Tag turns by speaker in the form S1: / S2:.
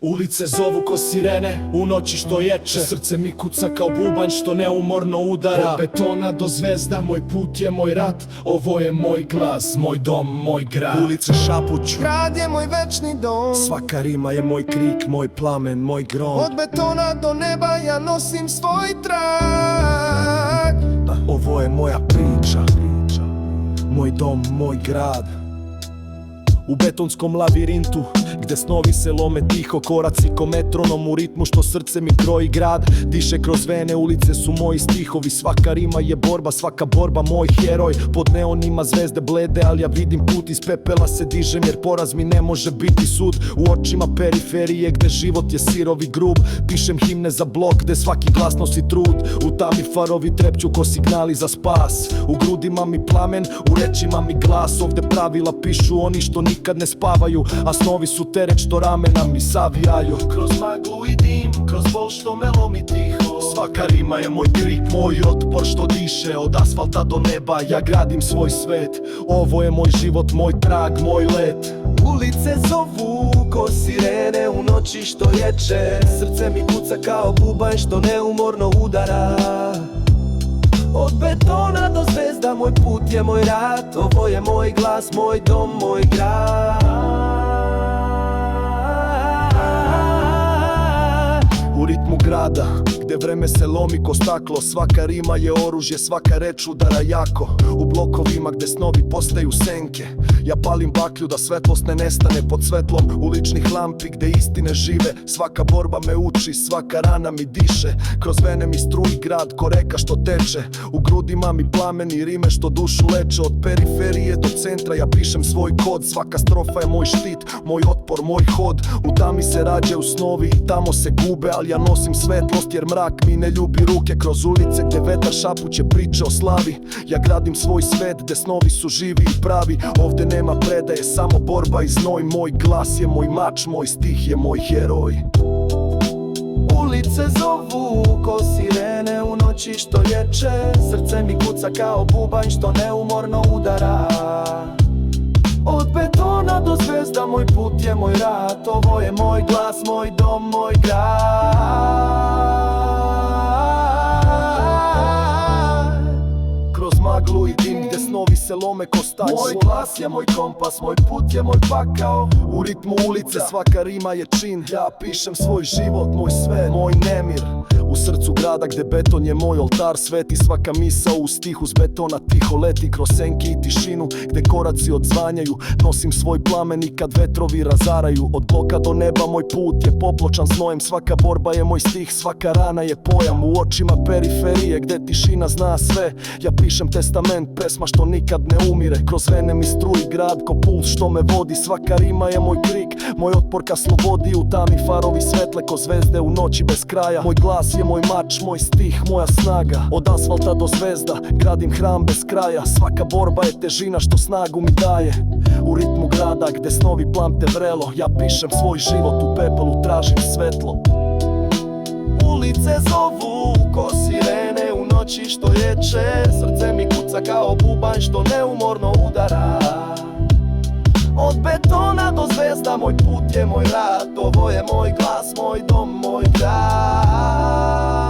S1: Ulice zovu ko sirene, u noći što ječe. Srce mi kuca kao bubanj što neumorno udara. Od betona do zvezda, moj put je moj rat. Ovo je moj glas, moj dom, moj grad. Ulice šapuću,
S2: grad je moj večni dom.
S1: svaka rima je moj krik, moj plamen, moj grom.
S2: Od betona do neba ja nosim svoj trag.
S1: Ovo je moja priča, moj dom, moj grad. U betonskom lavirintu, gde snovi se lome tiho, koraci ko metronom u ritmu što srce mi kroji grad. Diše kroz vene, ulice su moji stihovi, svaka rima je borba, svaka borba moj heroj. Pod neonima zvezde blede, ali ja vidim put, iz pepela se dižem jer poraz mi ne može biti sud. U očima periferije gde život je sirov i grub, pišem himne za blok gde svaki glas nosi trud. U tami farovi trepću ko signali za spas, u grudima mi plamen, u rečima mi glas. Ovde pravila pišu oni što nikad ne spavaju, a snovi su teret što ramena mi savijaju. Kroz maglu i dim, kroz bol što me lomi tiho, svaka rima je moj krik, moj otpor što diše. Od asfalta do neba ja gradim svoj svet. Ovo je moj život, moj trag, moj let.
S2: Ulice zovu ko sirene u noći što ječe. Srce mi kuca kao bubanj što neumorno udara. Od betona do zvezda moj put je moj rat. Ovo je moj glas, moj dom, moj grad.
S1: U ritmu grada, gde vreme se lomi ko staklo, svaka rima je oružje, svaka reč udara jako. U blokovima gde snovi postaju senke, ja palim baklju da svetlost ne nestane pod svetlom uličnih lampi gde istine žive. Svaka borba me uči, svaka rana mi diše, kroz vene mi struji grad ko reka što teče. U grudima mi plameni rime što dušu leče. Od periferije do centra ja pišem svoj kod, svaka strofa je moj štit, moj otpor, moj hod. U tami se rađaju snovi i tamo se gube, ali ja nosim svetlost jer mrak mi ne ljubi ruke. Kroz ulice gde vetar šapuće priče o slavi, ja gradim svoj svet gde snovi su živi i pravi. Ovde nema predaje, samo borba i znoj. Moj glas je moj mač, moj stih je moj heroj.
S2: Ulice zovu ko sirene u noći što ječe. Srce mi kuca kao bubanj što neumorno udara. Od betona do zvezda moj put je moj rat. Ovo je moj glas, moj dom, moj grad.
S1: Kroz maglu i dim gde snovi se lome ko staklo,
S2: moj glas je moj kompas, moj put je moj pakao.
S1: u ritmu ulice svaka rima je čin, ja pišem svoj život, moj sve, moj nemir. U srcu grada gde beton je moj oltar, sveti svaka misao u stihu s betona tiho leti kroz senke i tišinu gde koraci odzvanjaju. Nosim svoj plamen i kad vetrovi razaraju. Od bloka do neba moj put je popločan znojem, svaka borba je moj stih, svaka rana je pojam. U očima periferije gde tišina zna sve, ja pišem testament, pesma što nikad ne umire. Kroz vene mi struji grad ko puls što me vodi, svaka rima je moj krik, moj otpor ka slobodi. U tami farovi svetle ko zvezde u noći bez kraja, moj glas je moj mač, moj stih, moja snaga. Od asfalta do zvezda gradim hram bez kraja, svaka borba je težina što snagu mi daje. U ritmu grada gde snovi plamte vrelo, ja pišem svoj život, u pepelu tražim svetlo.
S2: Ulice zovu ko sirene u noći što ječe. Srce mi kuca kao bubanj što neumorno udara. Od betona do zvezda moj put je moj rat. Ovo je moj glas, moj dom, moj grad.